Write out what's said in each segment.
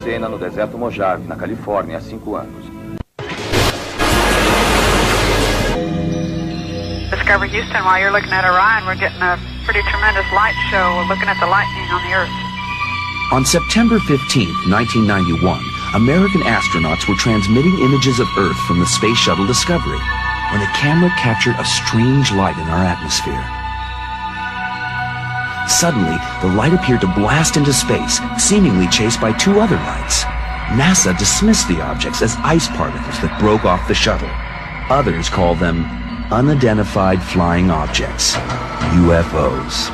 Cena, no deserto Mojave, na Califórnia, há 5 anos. Discover Houston, while you're looking at Orion, we're getting a pretty tremendous light show. We're looking at the lightning on the Earth. On September 15, 1991, American astronauts were transmitting images of Earth from the Space Shuttle Discovery when a camera captured a strange light in our atmosphere. Suddenly, the light appeared to blast into space, seemingly chased by 2 other lights. NASA dismissed the objects as ice particles that broke off the shuttle. Others call them unidentified flying objects, UFOs.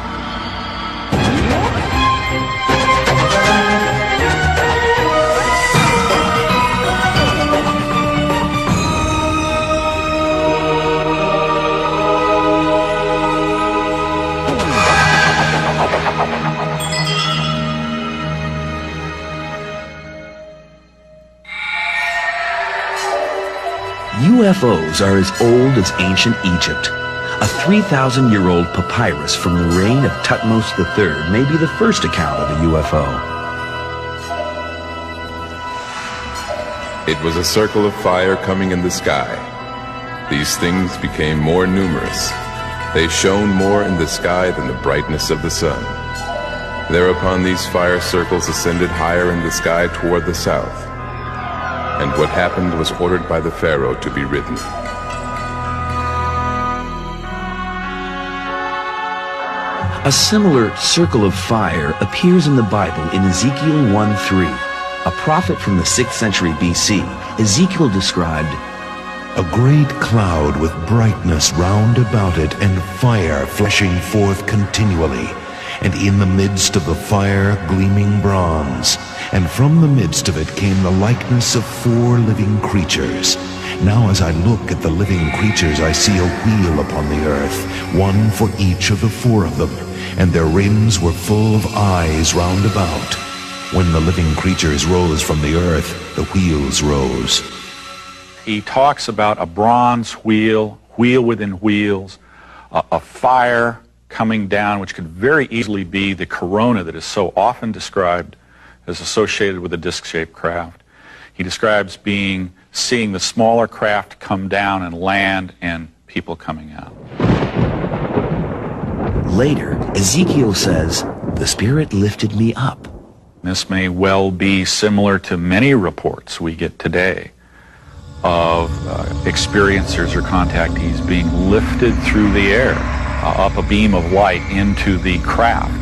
UFOs are as old as ancient Egypt. A 3,000-year-old papyrus from the reign of Thutmose III may be the first account of a UFO. It was a circle of fire coming in the sky. These things became more numerous. They shone more in the sky than the brightness of the sun. Thereupon these fire circles ascended higher in the sky toward the south. And what happened was ordered by the Pharaoh to be written. A similar circle of fire appears in the Bible in Ezekiel 1:3. A prophet from the 6th century BC, Ezekiel described, "A great cloud with brightness round about it, and fire flashing forth continually, and in the midst of the fire gleaming bronze. And from the midst of it came the likeness of 4 living creatures. Now as I look at the living creatures, I see a wheel upon the earth, one for each of the 4 of them, and their rims were full of eyes round about. When the living creatures rose from the earth, the wheels rose." He talks about a bronze wheel, wheel within wheels, a fire coming down, which could very easily be the corona that is so often described as associated with a disc-shaped craft. He describes seeing the smaller craft come down and land and people coming out. Later, Ezekiel says, "The Spirit lifted me up." This may well be similar to many reports we get today of experiencers or contactees being lifted through the air, up a beam of light into the craft.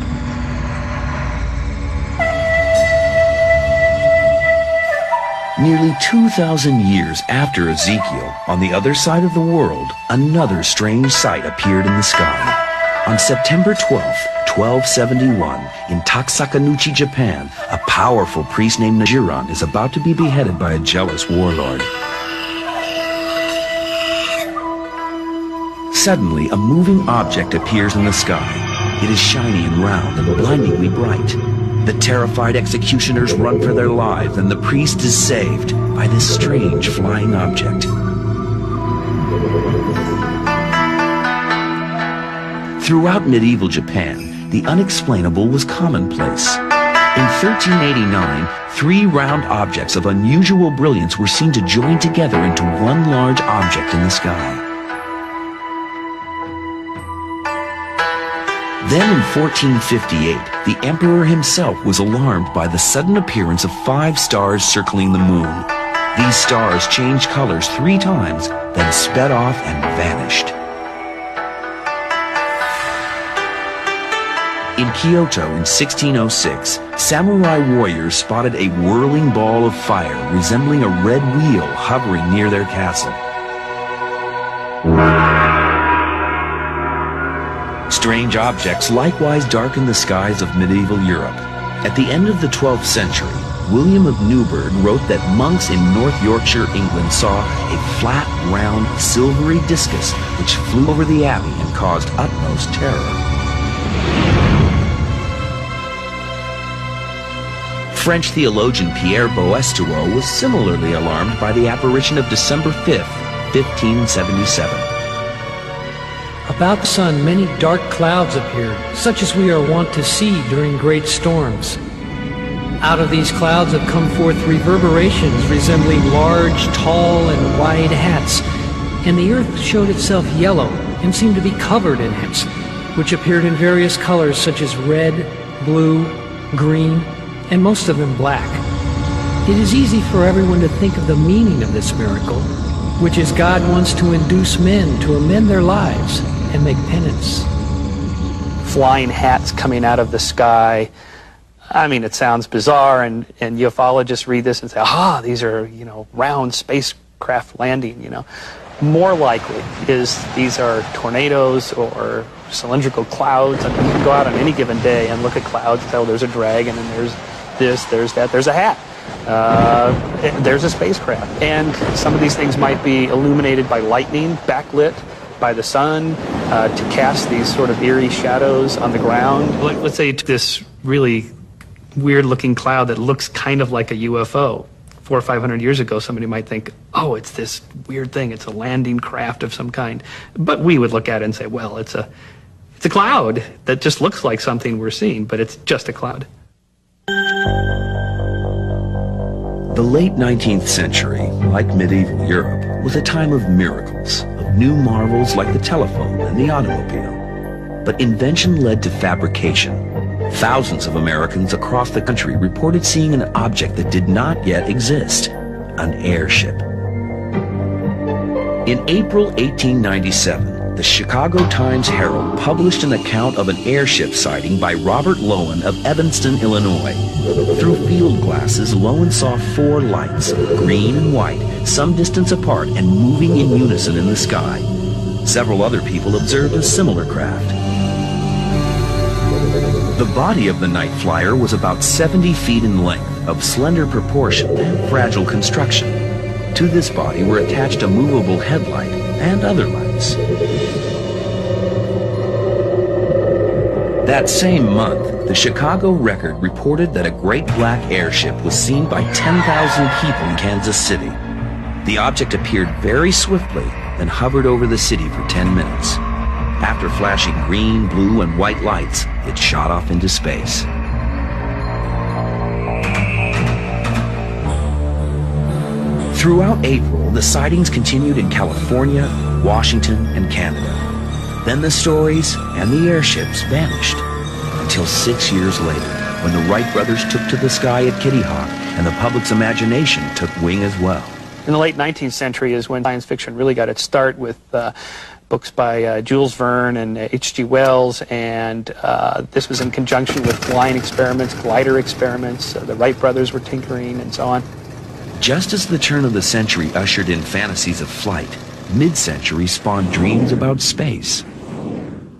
Nearly 2,000 years after Ezekiel, on the other side of the world, another strange sight appeared in the sky. On September 12th, 1271, in Taksakanuchi, Japan, a powerful priest named Najiran is about to be beheaded by a jealous warlord. Suddenly, a moving object appears in the sky. It is shiny and round and blindingly bright. The terrified executioners run for their lives, and the priest is saved by this strange flying object. Throughout medieval Japan, the unexplainable was commonplace. In 1389, 3 round objects of unusual brilliance were seen to join together into one large object in the sky. Then in 1458, the emperor himself was alarmed by the sudden appearance of 5 stars circling the moon. These stars changed colors 3 times, then sped off and vanished. In Kyoto in 1606, samurai warriors spotted a whirling ball of fire resembling a red wheel hovering near their castle. Strange objects likewise darkened the skies of medieval Europe. At the end of the 12th century, William of Newburgh wrote that monks in North Yorkshire, England saw a flat, round, silvery discus which flew over the abbey and caused utmost terror. French theologian Pierre Boestuau was similarly alarmed by the apparition of December 5th, 1577. About the sun, many dark clouds appeared, such as we are wont to see during great storms. Out of these clouds have come forth reverberations resembling large, tall, and wide hats, and the earth showed itself yellow and seemed to be covered in hats, which appeared in various colors such as red, blue, green, and most of them black. It is easy for everyone to think of the meaning of this miracle, which is God wants to induce men to amend their lives and make penance. Flying hats coming out of the sky. I mean, it sounds bizarre, and ufologists read this and say, aha, these are, round spacecraft landing, More likely is these are tornadoes or cylindrical clouds. I mean, you can go out on any given day and look at clouds and say, oh, there's a dragon, and there's this, there's that, there's a hat. There's a spacecraft. And some of these things might be illuminated by lightning, backlit by the sun, to cast these sort of eerie shadows on the ground. Let's say this really weird-looking cloud that looks kind of like a UFO. 400 or 500 years ago, somebody might think, oh, it's this weird thing. It's a landing craft of some kind. But we would look at it and say, well, it's a cloud that just looks like something we're seeing, but it's just a cloud. The late 19th century, like medieval Europe, was a time of miracles, of new marvels like the telephone and the automobile. But invention led to fabrication. Thousands of Americans across the country reported seeing an object that did not yet exist, an airship. In April 1897, the Chicago Times-Herald published an account of an airship sighting by Robert Lowen of Evanston, Illinois. Through field glasses, Lowen saw 4 lights, green and white, some distance apart and moving in unison in the sky. Several other people observed a similar craft. The body of the night flyer was about 70 feet in length, of slender proportion and fragile construction. To this body were attached a movable headlight and other lights. That same month, the Chicago Record reported that a great black airship was seen by 10,000 people in Kansas City. The object appeared very swiftly, then hovered over the city for 10 minutes. After flashing green, blue, and white lights, it shot off into space. Throughout April, the sightings continued in California, Washington, and Canada. Then the stories and the airships vanished, until 6 years later, when the Wright brothers took to the sky at Kitty Hawk, and the public's imagination took wing as well. In the late 19th century is when science fiction really got its start with books by Jules Verne and H.G. Wells, and this was in conjunction with flying experiments, glider experiments. The Wright brothers were tinkering and so on. Just as the turn of the century ushered in fantasies of flight, mid-century spawned dreams about space.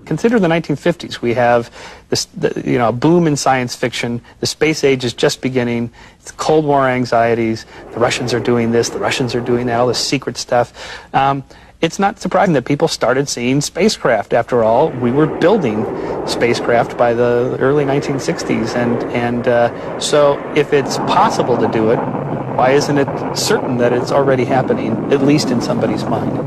Consider the 1950s. We have this, a boom in science fiction. The space age is just beginning. It's Cold War anxieties. The Russians are doing this. The Russians are doing that. All this secret stuff. It's not surprising that people started seeing spacecraft. After all, we were building spacecraft by the early 1960s, and so if it's possible to do it, why isn't it certain that it's already happening, at least in somebody's mind?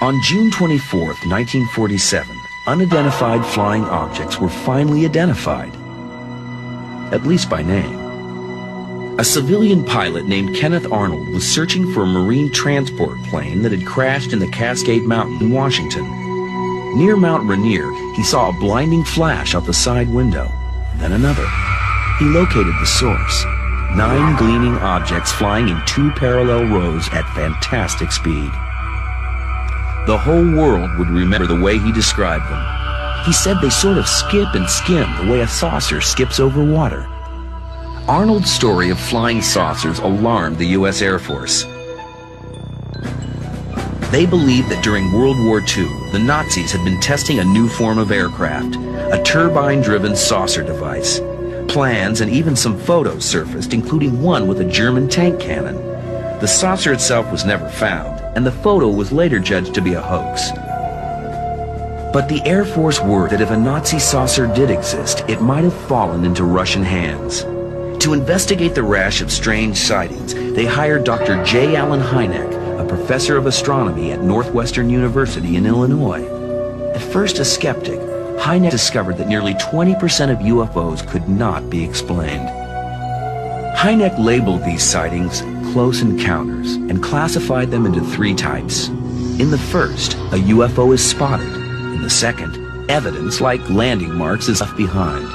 On June 24th, 1947, unidentified flying objects were finally identified, at least by name. A civilian pilot named Kenneth Arnold was searching for a marine transport plane that had crashed in the Cascade Mountain in Washington. Near Mount Rainier, he saw a blinding flash out the side window, then another. He located the source. 9 gleaming objects flying in 2 parallel rows at fantastic speed. The whole world would remember the way he described them. He said they sort of skip and skim the way a saucer skips over water. Arnold's story of flying saucers alarmed the U.S. Air Force. They believed that during World War II, the Nazis had been testing a new form of aircraft, a turbine-driven saucer device. Plans and even some photos surfaced, including one with a German tank cannon. The saucer itself was never found, and the photo was later judged to be a hoax. But the Air Force worried that if a Nazi saucer did exist, it might have fallen into Russian hands. To investigate the rash of strange sightings, they hired Dr. J. Allen Hynek, a professor of astronomy at Northwestern University in Illinois. At first a skeptic, Hynek discovered that nearly 20% of UFOs could not be explained. Hynek labeled these sightings close encounters and classified them into 3 types. In the first, a UFO is spotted. In the second, evidence like landing marks is left behind.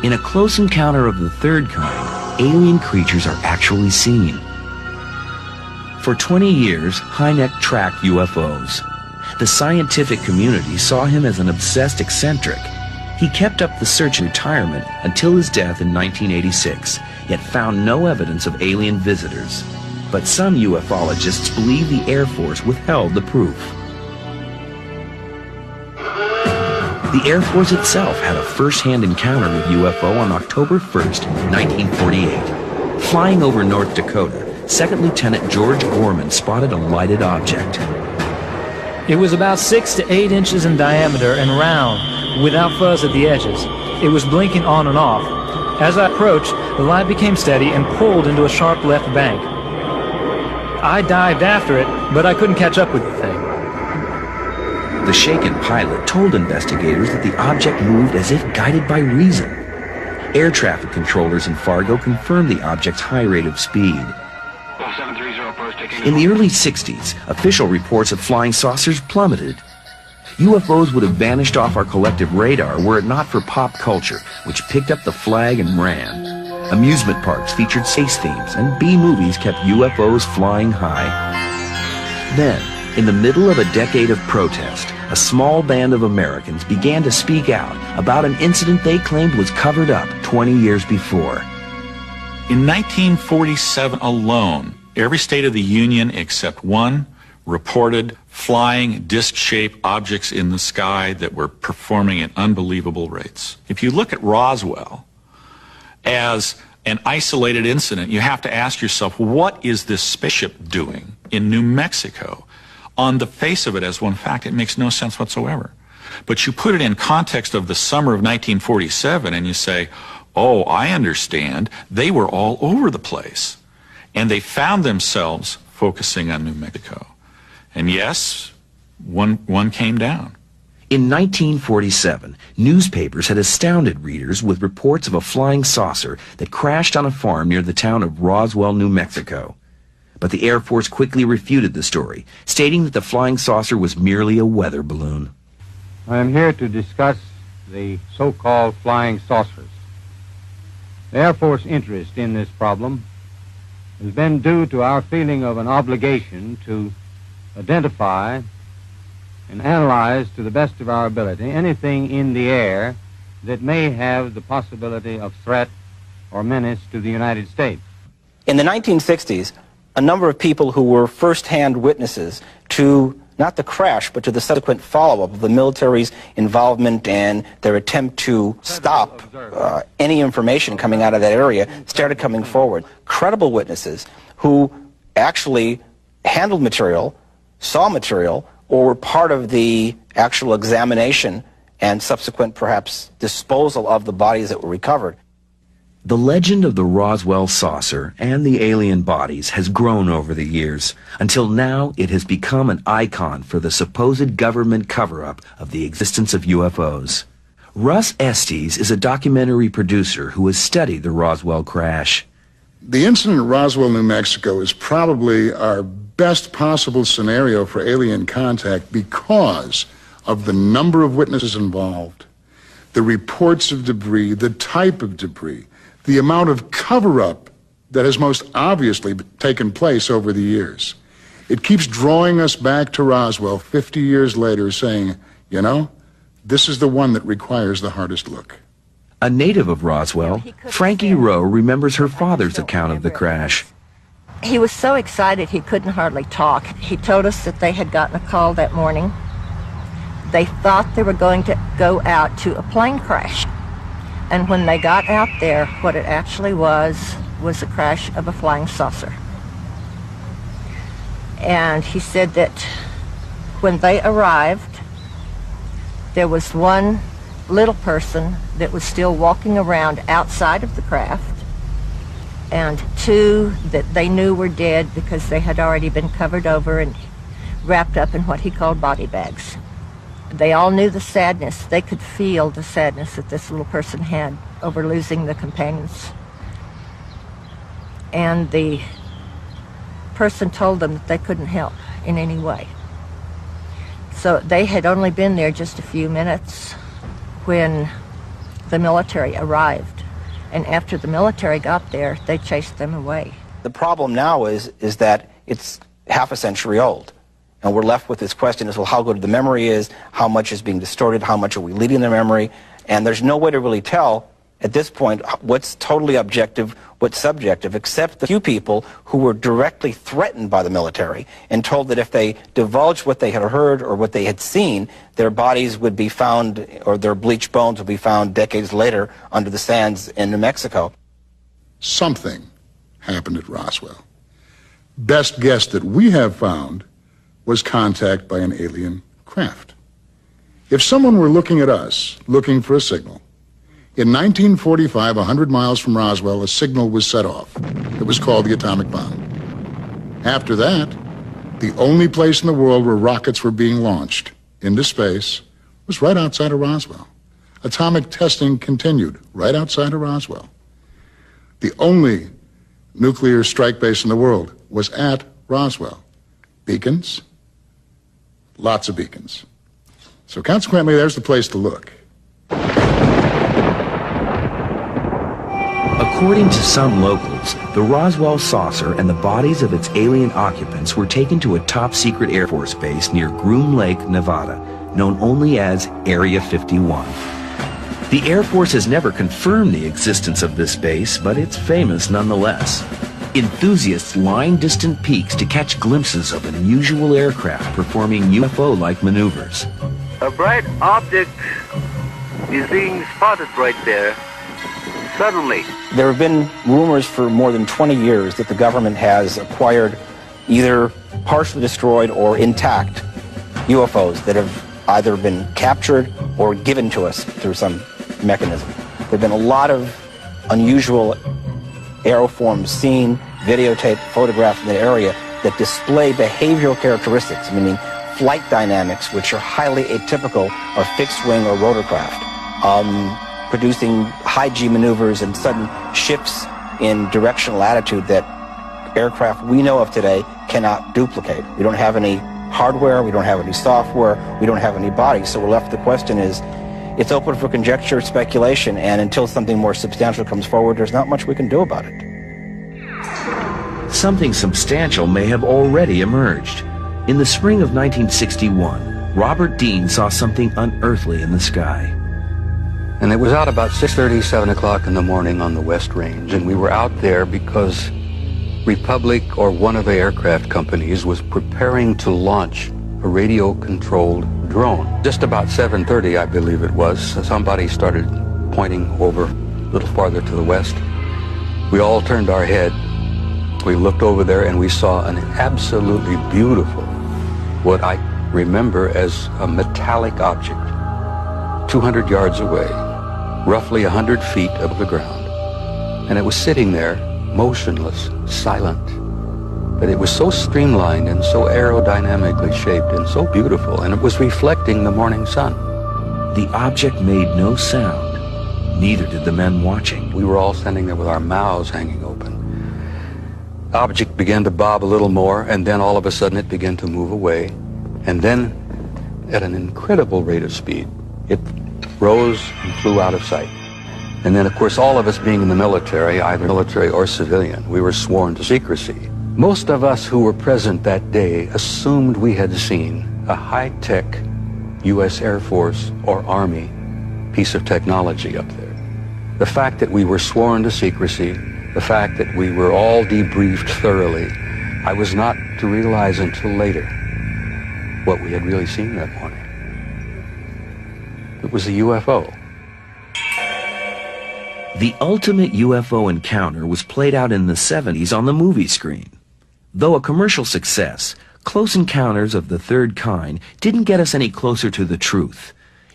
In a close encounter of the third kind, alien creatures are actually seen. For 20 years, Hynek tracked UFOs. The scientific community saw him as an obsessed eccentric. He kept up the search in retirement until his death in 1986, yet found no evidence of alien visitors. But some ufologists believe the Air Force withheld the proof. The Air Force itself had a first-hand encounter with UFO on October 1st, 1948. Flying over North Dakota, Second Lieutenant George Gorman spotted a lighted object. It was about 6 to 8 inches in diameter and round, without fuzz at the edges. It was blinking on and off. As I approached, the light became steady and pulled into a sharp left bank. I dived after it, but I couldn't catch up with the thing. The shaken pilot told investigators that the object moved as if guided by reason. Air traffic controllers in Fargo confirmed the object's high rate of speed. In the early 60s, official reports of flying saucers plummeted. UFOs would have vanished off our collective radar were it not for pop culture, which picked up the flag and ran. Amusement parks featured space themes, and B-movies kept UFOs flying high. Then, in the middle of a decade of protest, a small band of Americans began to speak out about an incident they claimed was covered up 20 years before. In 1947 alone, every state of the Union except one reported flying disc-shaped objects in the sky that were performing at unbelievable rates. If you look at Roswell as an isolated incident, you have to ask yourself, what is this spaceship doing in New Mexico? On the face of it as one fact, it makes no sense whatsoever. But you put it in context of the summer of 1947 and you say, oh, I understand, they were all over the place. And they found themselves focusing on New Mexico. And yes, one came down. In 1947, newspapers had astounded readers with reports of a flying saucer that crashed on a farm near the town of Roswell, New Mexico. But the Air Force quickly refuted the story, stating that the flying saucer was merely a weather balloon. I am here to discuss the so-called flying saucers. The Air Force interest in this problem has been due to our feeling of an obligation to identify and analyze to the best of our ability anything in the air that may have the possibility of threat or menace to the United States. In the 1960s, a number of people who were first-hand witnesses to not the crash, but to the subsequent follow-up of the military's involvement and their attempt to stop any information coming out of that area started coming forward. Credible witnesses who actually handled material, saw material, or were part of the actual examination and subsequent, perhaps, disposal of the bodies that were recovered. The legend of the Roswell saucer and the alien bodies has grown over the years, until now it has become an icon for the supposed government cover-up of the existence of UFOs. Russ Estes is a documentary producer who has studied the Roswell crash. The incident at Roswell, New Mexico is probably our best possible scenario for alien contact because of the number of witnesses involved, the reports of debris, the type of debris, the amount of cover-up that has most obviously taken place over the years. It keeps drawing us back to Roswell 50 years later saying, you know, this is the one that requires the hardest look. A native of Roswell, Frankie Rowe remembers her father's account of the crash. He was so excited he couldn't hardly talk. He told us that they had gotten a call that morning. They thought they were going to go out to a plane crash. And when they got out there, what it actually was the crash of a flying saucer. And he said that when they arrived, there was one little person that was still walking around outside of the craft, and two that they knew were dead because they had already been covered over and wrapped up in what he called body bags. They all knew the sadness. They could feel the sadness that this little person had over losing the companions. And the person told them that they couldn't help in any way. So they had only been there just a few minutes when the military arrived. And after the military got there, they chased them away. The problem now is that it's half a century old. And we're left with this question as well, how good the memory is, how much is being distorted, how much are we leading the memory, and there's no way to really tell at this point what's totally objective, what's subjective, except the few people who were directly threatened by the military and told that if they divulged what they had heard or what they had seen, their bodies would be found, or their bleached bones would be found decades later under the sands in New Mexico. Something happened at Roswell. Best guess that we have found was contact by an alien craft. If someone were looking at us, looking for a signal, in 1945, 100 miles from Roswell, a signal was set off. It was called the atomic bomb. After that, the only place in the world where rockets were being launched into space was right outside of Roswell. Atomic testing continued right outside of Roswell. The only nuclear strike base in the world was at Roswell. Beacons, lots of beacons. So consequently, there's the place to look. According to some locals, the Roswell saucer and the bodies of its alien occupants were taken to a top-secret Air Force base near Groom Lake, Nevada, known only as Area 51. The Air Force has never confirmed the existence of this base, but it's famous nonetheless. Enthusiasts line distant peaks to catch glimpses of unusual aircraft performing UFO-like maneuvers. A bright object is being spotted right there. Suddenly. There have been rumors for more than 20 years that the government has acquired either partially destroyed or intact UFOs that have either been captured or given to us through some mechanism. There have been a lot of unusual aeroforms seen, videotaped, photographed in the area that display behavioral characteristics, meaning flight dynamics, which are highly atypical of fixed-wing or rotorcraft, producing high-G maneuvers and sudden shifts in directional attitude that aircraft we know of today cannot duplicate. We don't have any hardware, we don't have any software, we don't have any bodies, so we're left with the question is, it's open for conjecture, speculation, and until something more substantial comes forward, there's not much we can do about it. Something substantial may have already emerged. In the spring of 1961, Robert Dean saw something unearthly in the sky. And it was out about 6:30, 7 o'clock in the morning on the West Range, and we were out there because Republic or one of the aircraft companies was preparing to launch a radio-controlled drone. Just about 7:30, I believe it was, somebody started pointing over a little farther to the west. We all turned our head. We looked over there and we saw an absolutely beautiful, what I remember as a metallic object, 200 yards away, roughly 100 feet above the ground. And it was sitting there, motionless, silent. But it was so streamlined and so aerodynamically shaped and so beautiful, and it was reflecting the morning sun. The object made no sound. Neither did the men watching. We were all standing there with our mouths hanging open. The object began to bob a little more, and then all of a sudden it began to move away. And then, at an incredible rate of speed, it rose and flew out of sight. And then, of course, all of us being in the military, either military or civilian, we were sworn to secrecy. Most of us who were present that day assumed we had seen a high-tech U.S. Air Force or Army piece of technology up there. The fact that we were sworn to secrecy, the fact that we were all debriefed thoroughly, I was not to realize until later what we had really seen that morning. It was a UFO. The ultimate UFO encounter was played out in the 70s on the movie screen. Though a commercial success, Close Encounters of the Third Kind didn't get us any closer to the truth.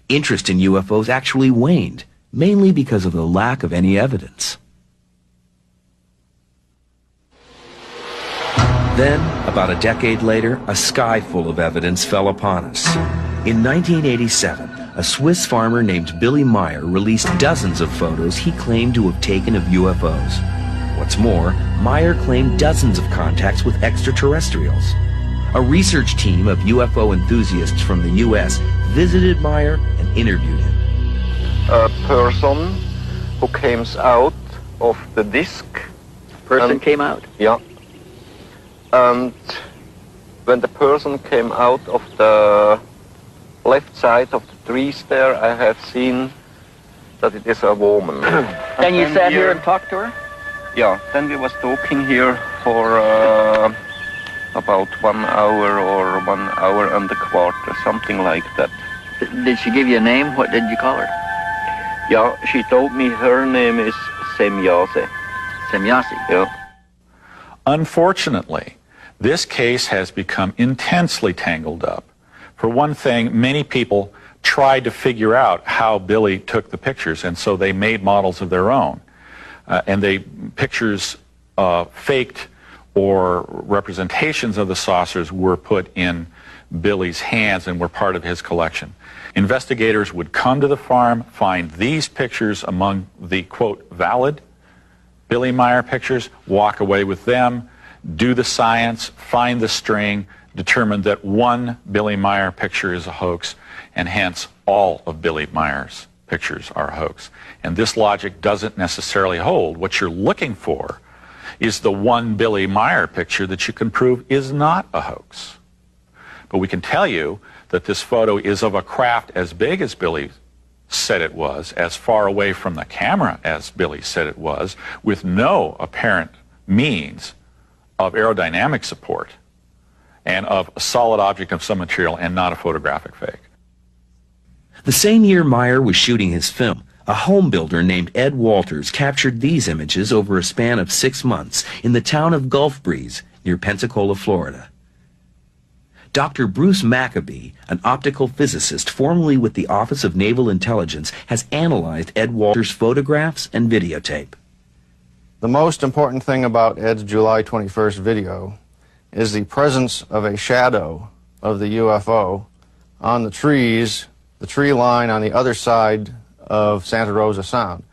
Interest in UFOs actually waned, mainly because of the lack of any evidence. Then, about a decade later, a sky full of evidence fell upon us. In 1987, a Swiss farmer named Billy Meyer released dozens of photos he claimed to have taken of UFOs. What's more, Meyer claimed dozens of contacts with extraterrestrials. A research team of UFO enthusiasts from the U.S. visited Meyer and interviewed him. A person who came out of the disc. Person came out? Yeah. And when the person came out of the left side of the trees there, I have seen that it is a woman. And you sat here and talked to her? Yeah, then we was talking here for about 1 hour or 1 hour and a quarter, something like that. Did she give you a name? What did you call her? Yeah, she told me her name is Semyase. Semyase? Yeah. Unfortunately, this case has become intensely tangled up. For one thing, many people tried to figure out how Billy took the pictures, and so they made models of their own. And they pictures faked or representations of the saucers were put in Billy's hands and were part of his collection. Investigators would come to the farm, find these pictures among the, quote, valid Billy Meyer pictures, walk away with them, do the science, find the string, determine that one Billy Meyer picture is a hoax, and hence all of Billy Meyer's pictures are a hoax. And this logic doesn't necessarily hold. What you're looking for is the one Billy Meyer picture that you can prove is not a hoax. But we can tell you that this photo is of a craft as big as Billy said it was, as far away from the camera as Billy said it was, with no apparent means of aerodynamic support, and of a solid object of some material and not a photographic fake. The same year Meyer was shooting his film, a home builder named Ed Walters captured these images over a span of 6 months in the town of Gulf Breeze near Pensacola, Florida. Dr. Bruce Maccabee, an optical physicist formerly with the Office of Naval Intelligence, has analyzed Ed Walters' photographs and videotape. The most important thing about Ed's July 21st video is the presence of a shadow of the UFO on the trees, the tree line on the other side of Santa Rosa Sound.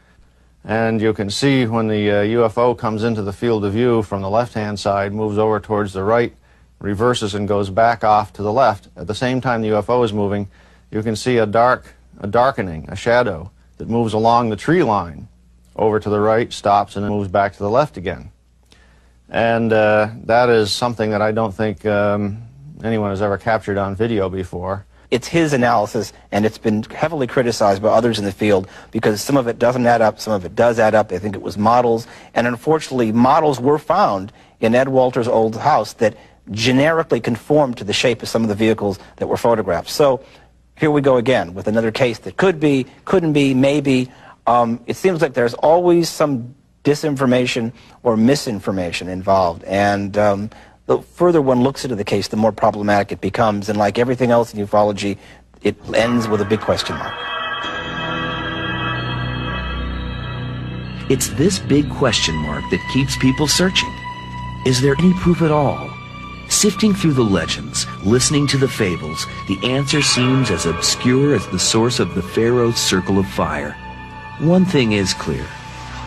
And you can see when the UFO comes into the field of view from the left-hand side, moves over towards the right, reverses and goes back off to the left. At the same time the UFO is moving, you can see a darkening, a shadow that moves along the tree line over to the right, stops, and then moves back to the left again. And that is something that I don't think anyone has ever captured on video before. It's his analysis, and it's been heavily criticized by others in the field because some of it doesn't add up, some of it does add up. They think it was models, and unfortunately models were found in Ed Walters' old house that generically conformed to the shape of some of the vehicles that were photographed. So here we go again with another case that could be, couldn't be, maybe. It seems like there's always some disinformation or misinformation involved, and the further one looks into the case, the more problematic it becomes, and like everything else in ufology, it ends with a big question mark. It's this big question mark that keeps people searching. Is there any proof at all? Sifting through the legends, listening to the fables, the answer seems as obscure as the source of the Pharaoh's circle of fire. One thing is clear.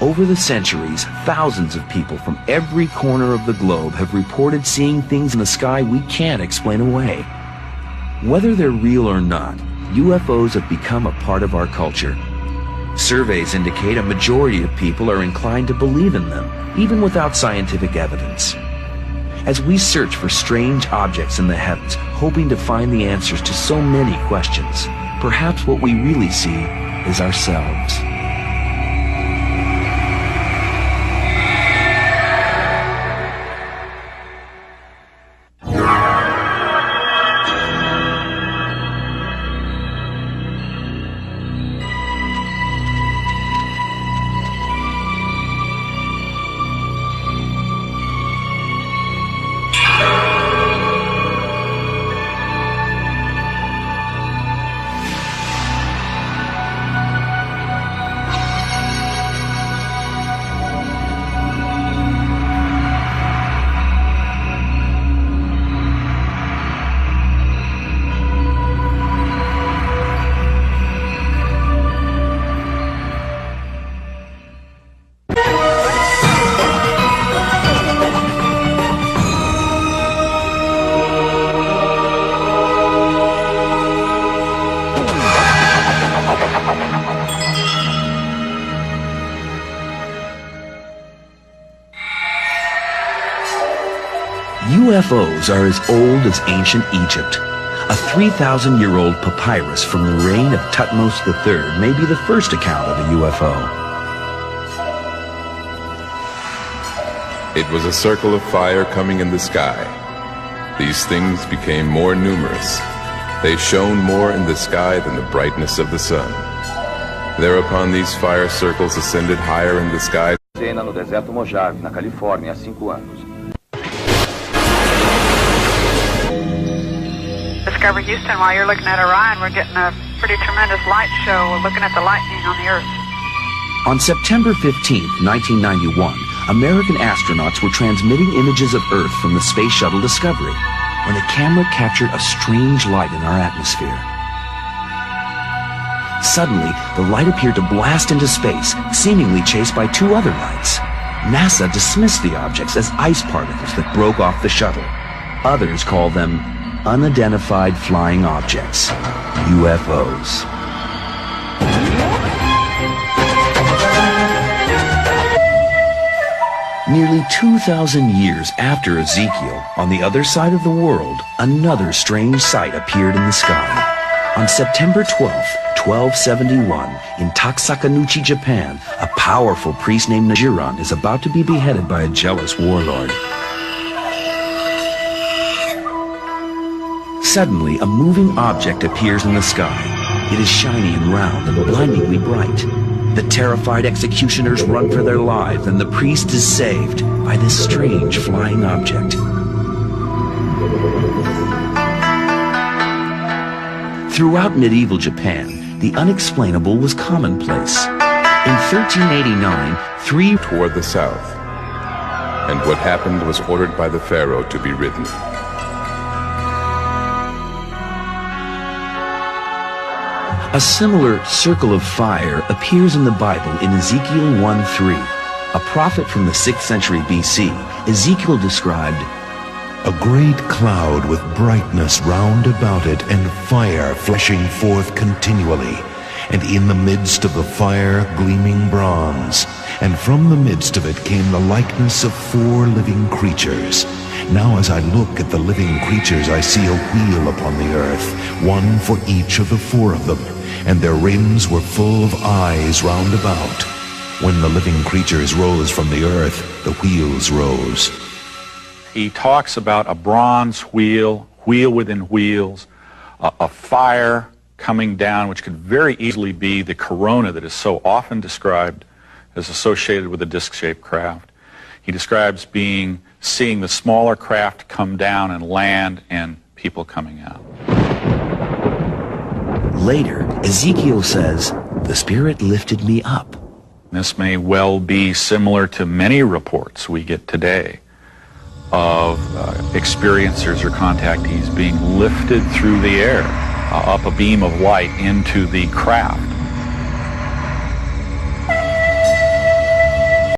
Over the centuries, thousands of people from every corner of the globe have reported seeing things in the sky we can't explain away. Whether they're real or not, UFOs have become a part of our culture. Surveys indicate a majority of people are inclined to believe in them, even without scientific evidence. As we search for strange objects in the heavens, hoping to find the answers to so many questions, perhaps what we really see is ourselves. UFOs are as old as ancient Egypt. A 3,000-year-old papyrus from the reign of Thutmose III may be the first account of a UFO. It was a circle of fire coming in the sky. These things became more numerous. They shone more in the sky than the brightness of the sun. Thereupon these fire circles ascended higher in the sky. Cena no deserto Mojave, na Califórnia, há 5 anos. Discover Houston, while you're looking at Orion, we're getting a pretty tremendous light show. We're looking at the lightning on the Earth. On September 15, 1991, American astronauts were transmitting images of Earth from the Space Shuttle Discovery when a camera captured a strange light in our atmosphere. Suddenly, the light appeared to blast into space, seemingly chased by 2 other lights. NASA dismissed the objects as ice particles that broke off the shuttle. Others call them unidentified flying objects, UFOs. Nearly 2,000 years after Ezekiel, on the other side of the world, another strange sight appeared in the sky. On September 12, 1271, in Taksakanuchi, Japan, a powerful priest named Najiran is about to be beheaded by a jealous warlord. Suddenly, a moving object appears in the sky. It is shiny and round and blindingly bright. The terrified executioners run for their lives, and the priest is saved by this strange flying object. Throughout medieval Japan, the unexplainable was commonplace. In 1389, 3 toward the south, and what happened was ordered by the pharaoh to be written. A similar circle of fire appears in the Bible in Ezekiel 1:3. A prophet from the 6th century BC, Ezekiel described a great cloud with brightness round about it and fire flashing forth continually, and in the midst of the fire gleaming bronze, and from the midst of it came the likeness of 4 living creatures. Now as I look at the living creatures, I see a wheel upon the earth, one for each of the 4 of them, and their rims were full of eyes round about. When the living creatures rose from the earth, the wheels rose. He talks about a bronze wheel, wheel within wheels, a fire coming down, which could very easily be the corona that is so often described as associated with a disc-shaped craft. He describes seeing the smaller craft come down and land and people coming out. Later, Ezekiel says, the Spirit lifted me up. This may well be similar to many reports we get today of experiencers or contactees being lifted through the air, up a beam of light into the craft.